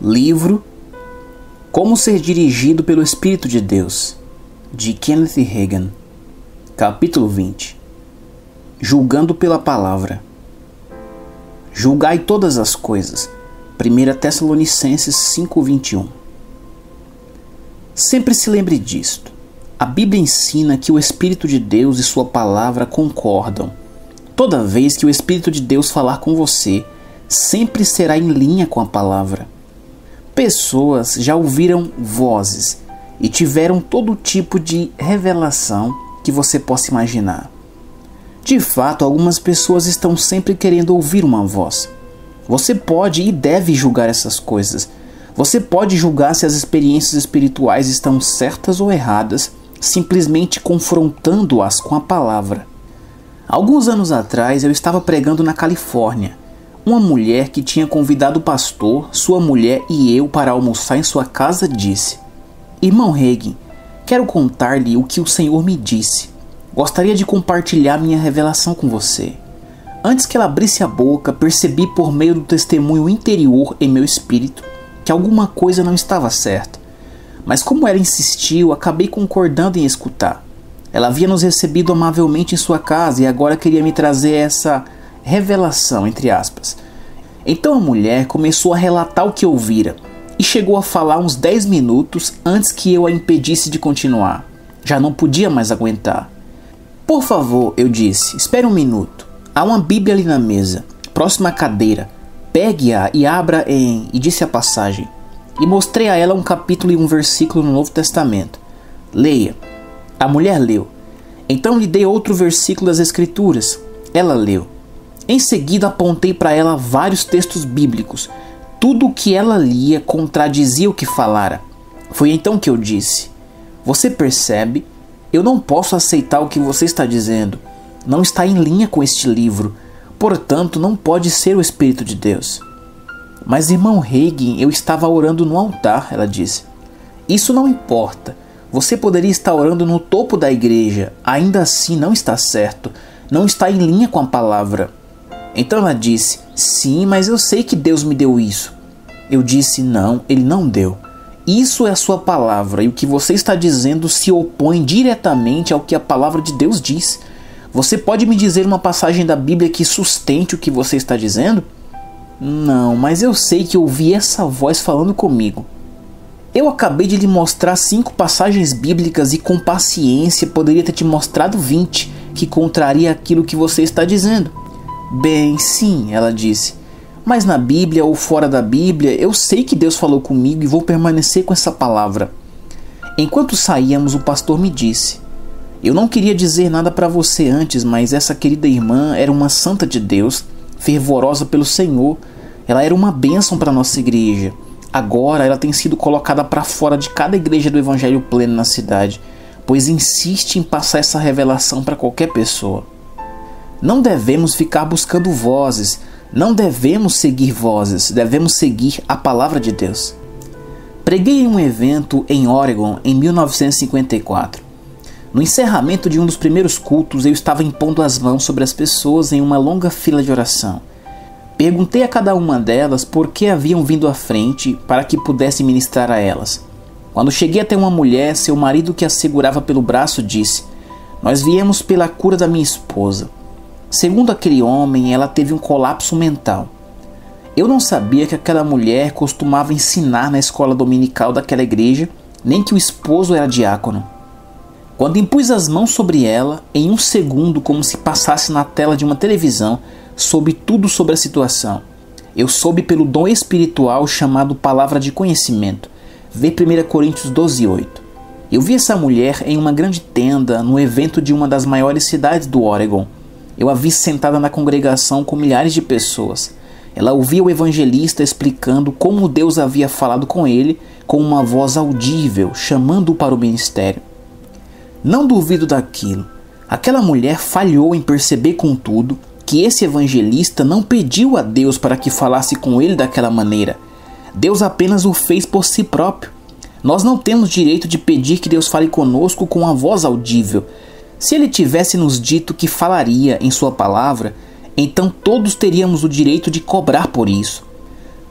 Livro Como Ser Dirigido pelo Espírito de Deus, de Kenneth Hagin. Capítulo 20. Julgando pela Palavra. Julgai todas as coisas. 1 Tessalonicenses 5:21. Sempre se lembre disto. A Bíblia ensina que o Espírito de Deus e sua palavra concordam. Toda vez que o Espírito de Deus falar com você, sempre será em linha com a palavra. Pessoas já ouviram vozes e tiveram todo tipo de revelação que você possa imaginar. De fato, algumas pessoas estão sempre querendo ouvir uma voz. Você pode e deve julgar essas coisas. Você pode julgar se as experiências espirituais estão certas ou erradas, simplesmente confrontando-as com a palavra. Alguns anos atrás eu estava pregando na Califórnia. Uma mulher que tinha convidado o pastor, sua mulher e eu para almoçar em sua casa disse: "Irmão Hagin, quero contar-lhe o que o Senhor me disse. Gostaria de compartilhar minha revelação com você." Antes que ela abrisse a boca, percebi por meio do testemunho interior em meu espírito que alguma coisa não estava certa. Mas como ela insistiu, acabei concordando em escutar. Ela havia nos recebido amavelmente em sua casa e agora queria me trazer essa revelação, entre aspas. Então a mulher começou a relatar o que ouvira e chegou a falar uns 10 minutos antes que eu a impedisse de continuar. Já não podia mais aguentar. "Por favor", eu disse, "espere um minuto. Há uma Bíblia ali na mesa, próxima à cadeira. Pegue-a e abra em..." E disse a passagem. E mostrei a ela um capítulo e um versículo no Novo Testamento. "Leia." A mulher leu. Então lhe dei outro versículo das Escrituras. Ela leu. Em seguida apontei para ela vários textos bíblicos. Tudo o que ela lia contradizia o que falara. Foi então que eu disse: "Você percebe? Eu não posso aceitar o que você está dizendo. Não está em linha com este livro. Portanto, não pode ser o Espírito de Deus." "Mas, irmão Hagin, eu estava orando no altar", ela disse. "Isso não importa. Você poderia estar orando no topo da igreja. Ainda assim não está certo. Não está em linha com a palavra." Então ela disse: "Sim, mas eu sei que Deus me deu isso." Eu disse: "Não, Ele não deu. Isso é a sua palavra e o que você está dizendo se opõe diretamente ao que a palavra de Deus diz. Você pode me dizer uma passagem da Bíblia que sustente o que você está dizendo?" "Não, mas eu sei que ouvi essa voz falando comigo." "Eu acabei de lhe mostrar 5 passagens bíblicas e com paciência poderia ter te mostrado 20 que contraria aquilo que você está dizendo." "Bem, sim", ela disse, "mas na Bíblia ou fora da Bíblia, eu sei que Deus falou comigo e vou permanecer com essa palavra." Enquanto saíamos, o pastor me disse: "Eu não queria dizer nada para você antes, mas essa querida irmã era uma santa de Deus, fervorosa pelo Senhor. Ela era uma bênção para a nossa igreja. Agora ela tem sido colocada para fora de cada igreja do Evangelho pleno na cidade, pois insiste em passar essa revelação para qualquer pessoa. Não devemos ficar buscando vozes, não devemos seguir vozes, devemos seguir a palavra de Deus." Preguei em um evento em Oregon em 1954. No encerramento de um dos primeiros cultos, eu estava impondo as mãos sobre as pessoas em uma longa fila de oração. Perguntei a cada uma delas por que haviam vindo à frente para que pudesse ministrar a elas. Quando cheguei até uma mulher, seu marido, que a segurava pelo braço, disse: "Nós viemos pela cura da minha esposa." Segundo aquele homem, ela teve um colapso mental. Eu não sabia que aquela mulher costumava ensinar na escola dominical daquela igreja, nem que o esposo era diácono. Quando impus as mãos sobre ela, em um segundo, como se passasse na tela de uma televisão, soube tudo sobre a situação. Eu soube pelo dom espiritual chamado palavra de conhecimento. Vê 1 Coríntios 12:8. Eu vi essa mulher em uma grande tenda no evento de uma das maiores cidades do Oregon. Eu a vi sentada na congregação com milhares de pessoas. Ela ouvia o evangelista explicando como Deus havia falado com ele com uma voz audível, chamando-o para o ministério. Não duvido daquilo. Aquela mulher falhou em perceber, contudo, que esse evangelista não pediu a Deus para que falasse com ele daquela maneira. Deus apenas o fez por si próprio. Nós não temos direito de pedir que Deus fale conosco com uma voz audível. Se ele tivesse nos dito que falaria em sua palavra, então todos teríamos o direito de cobrar por isso.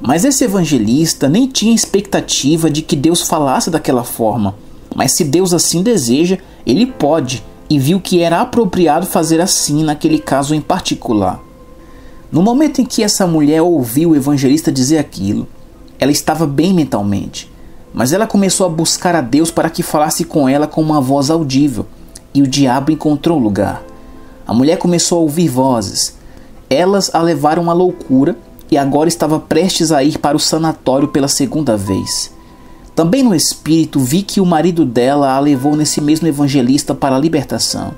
Mas esse evangelista nem tinha expectativa de que Deus falasse daquela forma. Mas se Deus assim deseja, ele pode, e viu que era apropriado fazer assim naquele caso em particular. No momento em que essa mulher ouviu o evangelista dizer aquilo, ela estava bem mentalmente, mas ela começou a buscar a Deus para que falasse com ela com uma voz audível, e o diabo encontrou lugar. A mulher começou a ouvir vozes. Elas a levaram à loucura e agora estava prestes a ir para o sanatório pela segunda vez. Também no espírito vi que o marido dela a levou nesse mesmo evangelista para a libertação.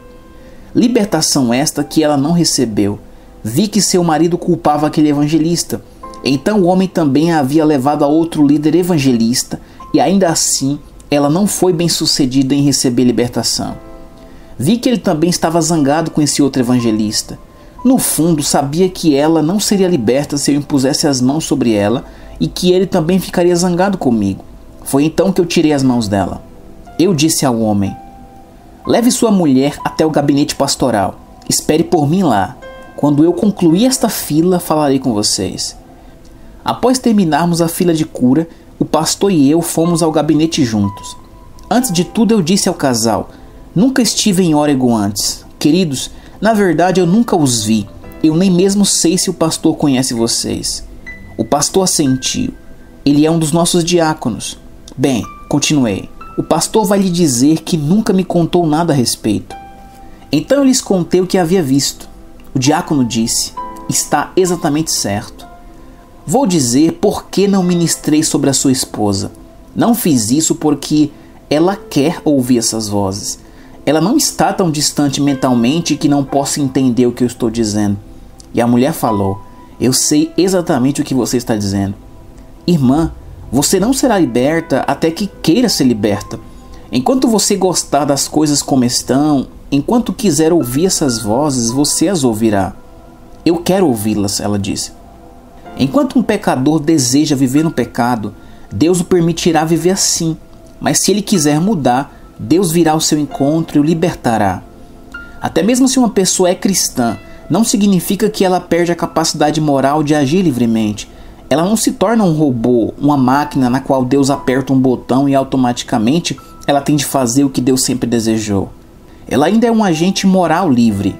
Libertação esta que ela não recebeu. Vi que seu marido culpava aquele evangelista. Então o homem também a havia levado a outro líder evangelista e ainda assim ela não foi bem sucedida em receber libertação. Vi que ele também estava zangado com esse outro evangelista. No fundo, sabia que ela não seria liberta se eu impusesse as mãos sobre ela e que ele também ficaria zangado comigo. Foi então que eu tirei as mãos dela. Eu disse ao homem: leve sua mulher até o gabinete pastoral. Espere por mim lá. Quando eu concluir esta fila, falarei com vocês. Após terminarmos a fila de cura, o pastor e eu fomos ao gabinete juntos. Antes de tudo eu disse ao casal: nunca estive em Oregon antes. Queridos, na verdade eu nunca os vi. Eu nem mesmo sei se o pastor conhece vocês. O pastor assentiu. Ele é um dos nossos diáconos. Bem, continuei. O pastor vai lhe dizer que nunca me contou nada a respeito. Então eu lhes contei o que havia visto. O diácono disse: está exatamente certo. Vou dizer por que não ministrei sobre a sua esposa. Não fiz isso porque ela quer ouvir essas vozes. Ela não está tão distante mentalmente que não possa entender o que eu estou dizendo. E a mulher falou: eu sei exatamente o que você está dizendo. Irmã, você não será liberta até que queira ser liberta. Enquanto você gostar das coisas como estão, enquanto quiser ouvir essas vozes, você as ouvirá. Eu quero ouvi-las, ela disse. Enquanto um pecador deseja viver no pecado, Deus o permitirá viver assim. Mas se ele quiser mudar, Deus virá ao seu encontro e o libertará. Até mesmo se uma pessoa é cristã, não significa que ela perde a capacidade moral de agir livremente. Ela não se torna um robô, uma máquina na qual Deus aperta um botão e automaticamente ela tem de fazer o que Deus sempre desejou. Ela ainda é um agente moral livre.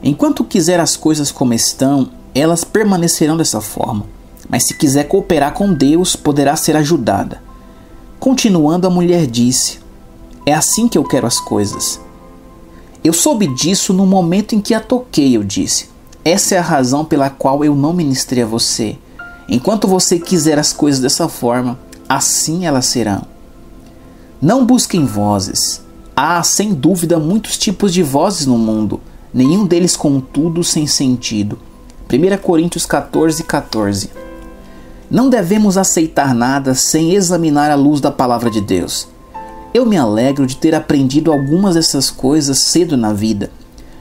Enquanto quiser as coisas como estão, elas permanecerão dessa forma. Mas se quiser cooperar com Deus, poderá ser ajudada. Continuando, a mulher disse: é assim que eu quero as coisas. Eu soube disso no momento em que a toquei, eu disse. Essa é a razão pela qual eu não ministrei a você. Enquanto você quiser as coisas dessa forma, assim elas serão. Não busquem vozes. Há, sem dúvida, muitos tipos de vozes no mundo, nenhum deles, contudo, sem sentido. 1 Coríntios 14:14. Não devemos aceitar nada sem examinar a luz da palavra de Deus. Eu me alegro de ter aprendido algumas dessas coisas cedo na vida.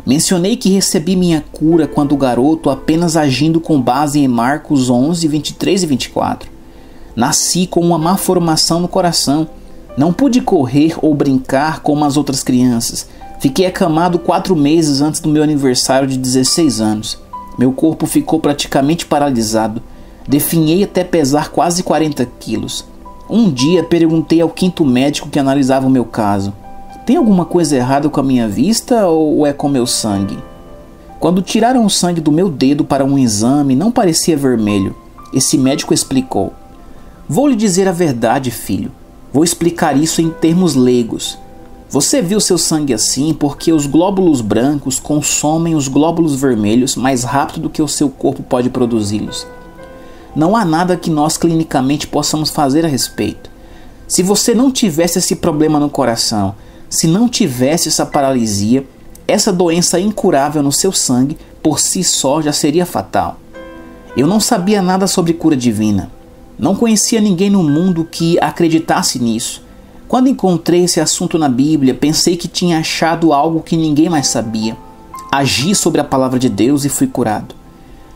Mencionei que recebi minha cura quando garoto apenas agindo com base em Marcos 11, 23 e 24. Nasci com uma má formação no coração. Não pude correr ou brincar como as outras crianças. Fiquei acamado 4 meses antes do meu aniversário de 16 anos. Meu corpo ficou praticamente paralisado. Definhei até pesar quase 40 quilos. Um dia perguntei ao 5º médico que analisava o meu caso: tem alguma coisa errada com a minha vista ou é com meu sangue? Quando tiraram o sangue do meu dedo para um exame, não parecia vermelho. Esse médico explicou: vou lhe dizer a verdade, filho. Vou explicar isso em termos leigos. Você viu seu sangue assim porque os glóbulos brancos consomem os glóbulos vermelhos mais rápido do que o seu corpo pode produzi-los. Não há nada que nós clinicamente possamos fazer a respeito. Se você não tivesse esse problema no coração, se não tivesse essa paralisia, essa doença incurável no seu sangue, por si só já seria fatal. Eu não sabia nada sobre cura divina. Não conhecia ninguém no mundo que acreditasse nisso. Quando encontrei esse assunto na Bíblia, pensei que tinha achado algo que ninguém mais sabia. Agi sobre a palavra de Deus e fui curado.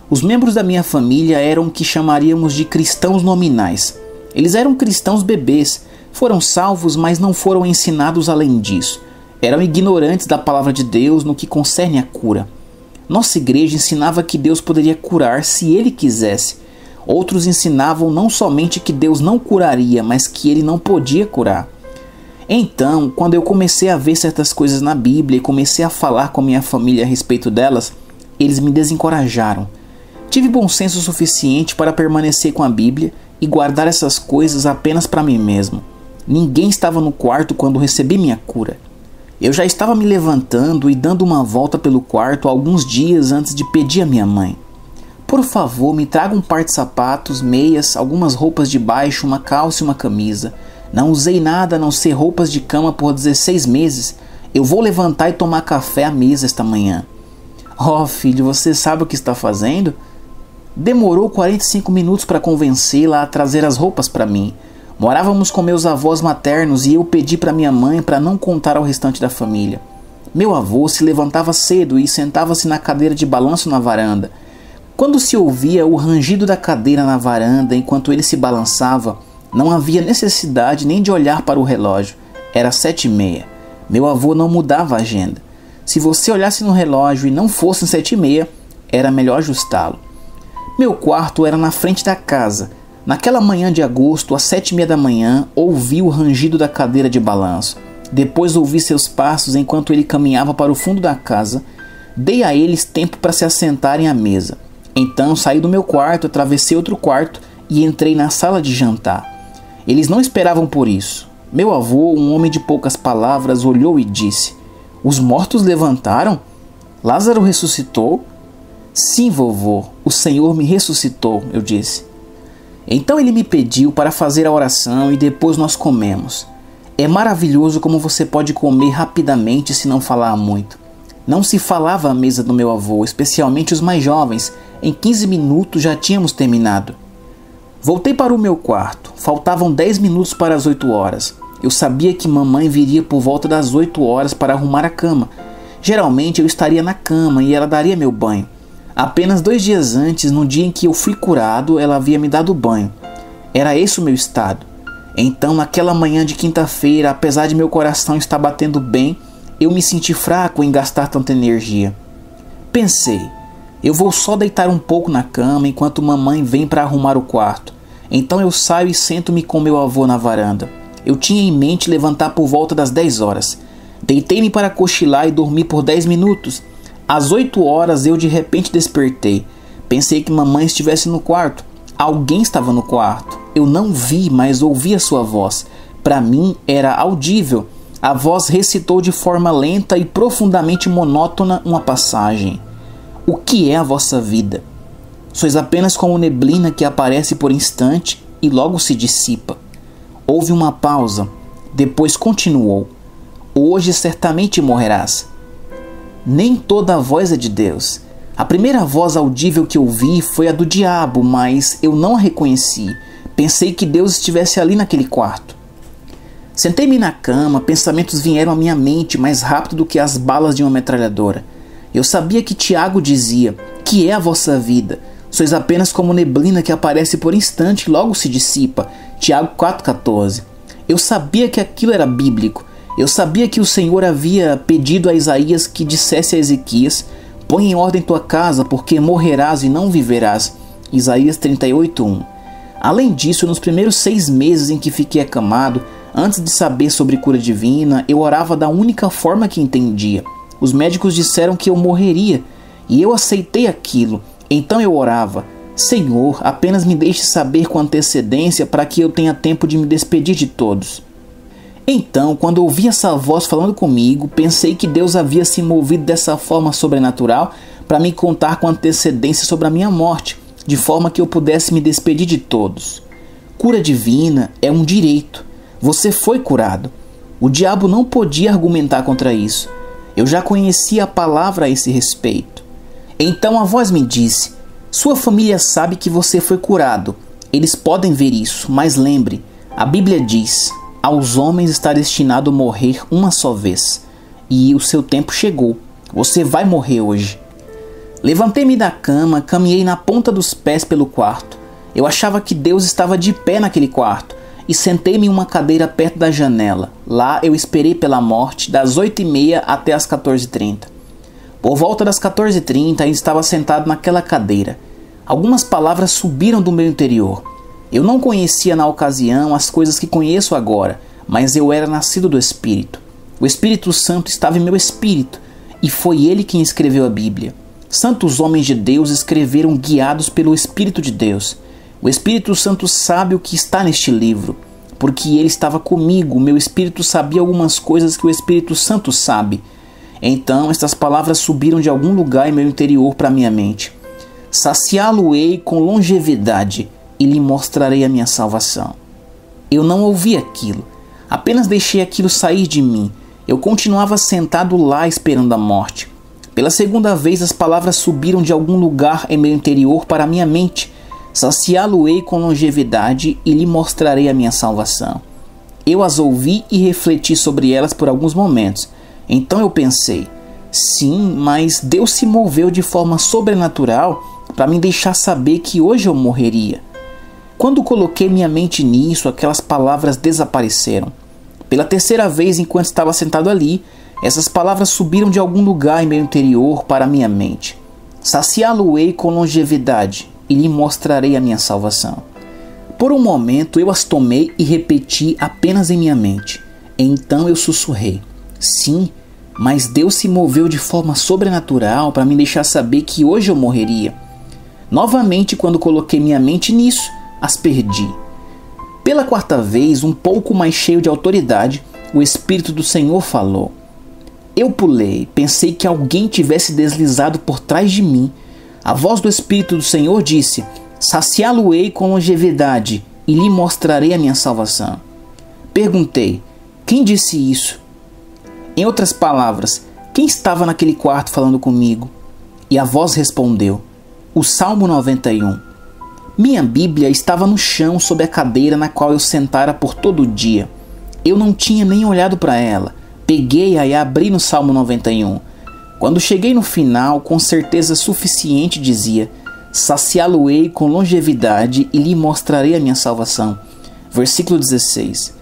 Os membros da minha família eram o que chamaríamos de cristãos nominais. Eles eram cristãos bebês, foram salvos, mas não foram ensinados além disso. Eram ignorantes da palavra de Deus no que concerne a cura. Nossa igreja ensinava que Deus poderia curar se Ele quisesse. Outros ensinavam não somente que Deus não curaria, mas que Ele não podia curar. Então, quando eu comecei a ver certas coisas na Bíblia e comecei a falar com minha família a respeito delas, eles me desencorajaram. Tive bom senso suficiente para permanecer com a Bíblia e guardar essas coisas apenas para mim mesmo. Ninguém estava no quarto quando recebi minha cura. Eu já estava me levantando e dando uma volta pelo quarto alguns dias antes de pedir à minha mãe: por favor, me traga um par de sapatos, meias, algumas roupas de baixo, uma calça e uma camisa. Não usei nada a não ser roupas de cama por 16 meses. Eu vou levantar e tomar café à mesa esta manhã. Oh, filho, você sabe o que está fazendo? Demorou 45 minutos para convencê-la a trazer as roupas para mim. Morávamos com meus avós maternos e eu pedi para minha mãe para não contar ao restante da família. Meu avô se levantava cedo e sentava-se na cadeira de balanço na varanda. Quando se ouvia o rangido da cadeira na varanda enquanto ele se balançava, não havia necessidade nem de olhar para o relógio. Era 7h30. Meu avô não mudava a agenda. Se você olhasse no relógio e não fosse 7h30, era melhor ajustá-lo. Meu quarto era na frente da casa. Naquela manhã de agosto, às 7h30 da manhã, ouvi o rangido da cadeira de balanço. Depois ouvi seus passos enquanto ele caminhava para o fundo da casa. Dei a eles tempo para se assentarem à mesa. Então saí do meu quarto, atravessei outro quarto e entrei na sala de jantar. Eles não esperavam por isso. Meu avô, um homem de poucas palavras, olhou e disse: os mortos levantaram? Lázaro ressuscitou? Sim, vovô, o Senhor me ressuscitou, eu disse. Então ele me pediu para fazer a oração e depois nós comemos. É maravilhoso como você pode comer rapidamente se não falar muito. Não se falava à mesa do meu avô, especialmente os mais jovens. Em 15 minutos já tínhamos terminado. Voltei para o meu quarto. Faltavam 10 minutos para as 8 horas. Eu sabia que mamãe viria por volta das 8 horas para arrumar a cama. Geralmente eu estaria na cama e ela daria meu banho. Apenas 2 dias antes, no dia em que eu fui curado, ela havia me dado banho. Era esse o meu estado. Então, naquela manhã de quinta-feira, apesar de meu coração estar batendo bem, eu me senti fraco em gastar tanta energia. Pensei: eu vou só deitar um pouco na cama enquanto mamãe vem para arrumar o quarto. Então eu saio e sento-me com meu avô na varanda. Eu tinha em mente levantar por volta das 10 horas. Deitei-me para cochilar e dormi por 10 minutos. Às 8 horas eu de repente despertei. Pensei que mamãe estivesse no quarto. Alguém estava no quarto. Eu não vi, mas ouvi a sua voz. Para mim era audível. A voz recitou de forma lenta e profundamente monótona uma passagem. O que é a vossa vida? Sois apenas como neblina que aparece por instante e logo se dissipa. Houve uma pausa. Depois continuou: hoje certamente morrerás. Nem toda a voz é de Deus. A primeira voz audível que ouvi foi a do diabo, mas eu não a reconheci. Pensei que Deus estivesse ali naquele quarto. Sentei-me na cama, pensamentos vieram à minha mente mais rápido do que as balas de uma metralhadora. Eu sabia que Tiago dizia: que é a vossa vida? Sois apenas como neblina que aparece por instante e logo se dissipa. Tiago 4,14. Eu sabia que aquilo era bíblico. Eu sabia que o Senhor havia pedido a Isaías que dissesse a Ezequias: põe em ordem tua casa, porque morrerás e não viverás. Isaías 38:1. Além disso, nos primeiros 6 meses em que fiquei acamado, antes de saber sobre cura divina, eu orava da única forma que entendia. Os médicos disseram que eu morreria, e eu aceitei aquilo. Então eu orava: Senhor, apenas me deixe saber com antecedência para que eu tenha tempo de me despedir de todos. Então, quando ouvi essa voz falando comigo, pensei que Deus havia se movido dessa forma sobrenatural para me contar com antecedência sobre a minha morte, de forma que eu pudesse me despedir de todos. Cura divina é um direito. Você foi curado. O diabo não podia argumentar contra isso. Eu já conhecia a palavra a esse respeito. Então a voz me disse: sua família sabe que você foi curado. Eles podem ver isso, mas lembre, a Bíblia diz: aos homens está destinado a morrer uma só vez. E o seu tempo chegou. Você vai morrer hoje. Levantei-me da cama, caminhei na ponta dos pés pelo quarto. Eu achava que Deus estava de pé naquele quarto. E sentei-me em uma cadeira perto da janela. Lá eu esperei pela morte, das 8h30 até as 14h30. Por volta das 14h30 eu estava sentado naquela cadeira. Algumas palavras subiram do meu interior. Eu não conhecia na ocasião as coisas que conheço agora, mas eu era nascido do Espírito. O Espírito Santo estava em meu espírito, e foi ele quem escreveu a Bíblia. Santos homens de Deus escreveram guiados pelo Espírito de Deus. O Espírito Santo sabe o que está neste livro, porque ele estava comigo. Meu espírito sabia algumas coisas que o Espírito Santo sabe. Então estas palavras subiram de algum lugar em meu interior para minha mente. Saciá-lo-ei com longevidade e lhe mostrarei a minha salvação. Eu não ouvi aquilo, apenas deixei aquilo sair de mim. Eu continuava sentado lá esperando a morte. Pela segunda vez as palavras subiram de algum lugar em meu interior para minha mente. Saciá-lo-ei com longevidade e lhe mostrarei a minha salvação. Eu as ouvi e refleti sobre elas por alguns momentos. Então eu pensei, sim, mas Deus se moveu de forma sobrenatural para me deixar saber que hoje eu morreria. Quando coloquei minha mente nisso, aquelas palavras desapareceram. Pela terceira vez, enquanto estava sentado ali, essas palavras subiram de algum lugar em meu interior para minha mente. Saciá-lo-ei com longevidade e lhe mostrarei a minha salvação. Por um momento eu as tomei e repeti apenas em minha mente. Então eu sussurrei, sim, mas Deus se moveu de forma sobrenatural para me deixar saber que hoje eu morreria. Novamente, quando coloquei minha mente nisso, as perdi. Pela quarta vez, um pouco mais cheio de autoridade, o Espírito do Senhor falou. Eu pulei, pensei que alguém tivesse deslizado por trás de mim. A voz do Espírito do Senhor disse, saciá-lo-ei com longevidade e lhe mostrarei a minha salvação. Perguntei, quem disse isso? Em outras palavras, quem estava naquele quarto falando comigo? E a voz respondeu, o Salmo 91. Minha Bíblia estava no chão sob a cadeira na qual eu sentara por todo o dia. Eu não tinha nem olhado para ela. Peguei-a e abri no Salmo 91. Quando cheguei no final, com certeza suficiente dizia, saciá-lo-ei com longevidade e lhe mostrarei a minha salvação. Versículo 16.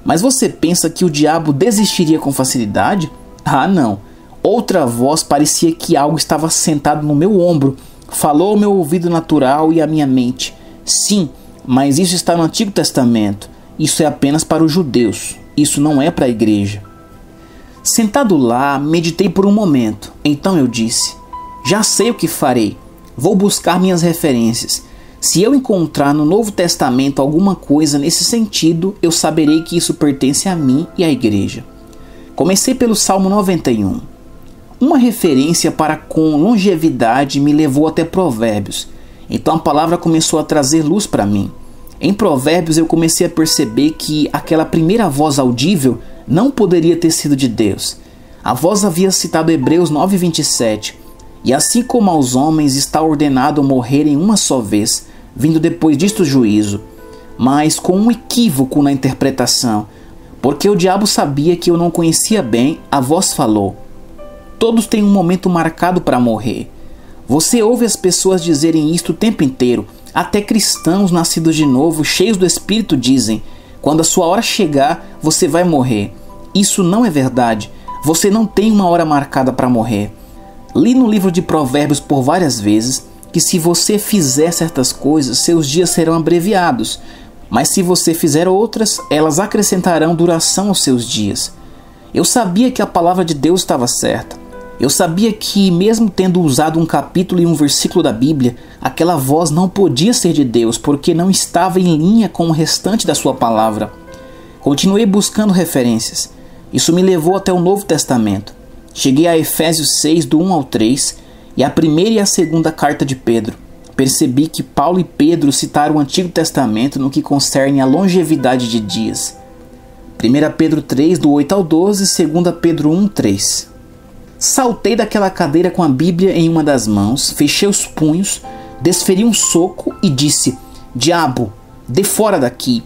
Mas você pensa que o diabo desistiria com facilidade? Ah, não. Outra voz parecia que algo estava sentado no meu ombro. Falou ao meu ouvido natural e à minha mente. Sim, mas isso está no Antigo Testamento. Isso é apenas para os judeus. Isso não é para a igreja. Sentado lá, meditei por um momento. Então eu disse, já sei o que farei. Vou buscar minhas referências. Se eu encontrar no Novo Testamento alguma coisa nesse sentido, eu saberei que isso pertence a mim e à igreja. Comecei pelo Salmo 91. Uma referência para com longevidade me levou até Provérbios. Então a palavra começou a trazer luz para mim. Em Provérbios eu comecei a perceber que aquela primeira voz audível não poderia ter sido de Deus. A voz havia citado Hebreus 9:27. E assim como aos homens está ordenado morrerem uma só vez, vindo depois disto o juízo, mas com um equívoco na interpretação, porque o diabo sabia que eu não conhecia bem, a voz falou, todos têm um momento marcado para morrer. Você ouve as pessoas dizerem isto o tempo inteiro, até cristãos nascidos de novo, cheios do Espírito dizem, quando a sua hora chegar, você vai morrer. Isso não é verdade, você não tem uma hora marcada para morrer. Li no livro de Provérbios por várias vezes que se você fizer certas coisas, seus dias serão abreviados, mas se você fizer outras, elas acrescentarão duração aos seus dias. Eu sabia que a palavra de Deus estava certa. Eu sabia que, mesmo tendo usado um capítulo e um versículo da Bíblia, aquela voz não podia ser de Deus, porque não estava em linha com o restante da sua palavra. Continuei buscando referências. Isso me levou até o Novo Testamento. Cheguei a Efésios 6, do 1 ao 3, e a primeira e a segunda carta de Pedro. Percebi que Paulo e Pedro citaram o Antigo Testamento no que concerne a longevidade de dias. 1 Pedro 3, do 8 ao 12, e 2 Pedro 1, 3. Saltei daquela cadeira com a Bíblia em uma das mãos, fechei os punhos, desferi um soco e disse, diabo, dê fora daqui.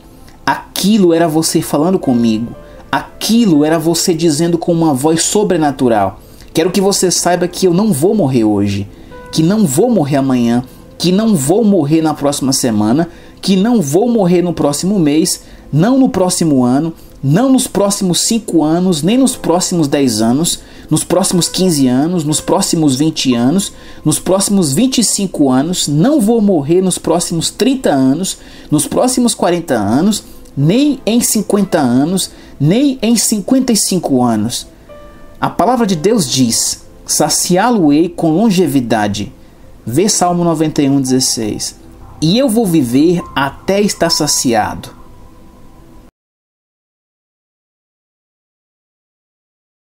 Aquilo era você falando comigo. Aquilo era você dizendo com uma voz sobrenatural. Quero que você saiba que eu não vou morrer hoje, que não vou morrer amanhã, que não vou morrer na próxima semana, que não vou morrer no próximo mês, não no próximo ano, Não nos próximos 5 anos, nem nos próximos 10 anos, nos próximos 15 anos, nos próximos 20 anos, nos próximos 25 anos, não vou morrer nos próximos 30 anos, nos próximos 40 anos, nem em 50 anos, nem em 55 anos. A palavra de Deus diz: saciá-lo-ei com longevidade. Vê Salmo 91:16. E eu vou viver até estar saciado.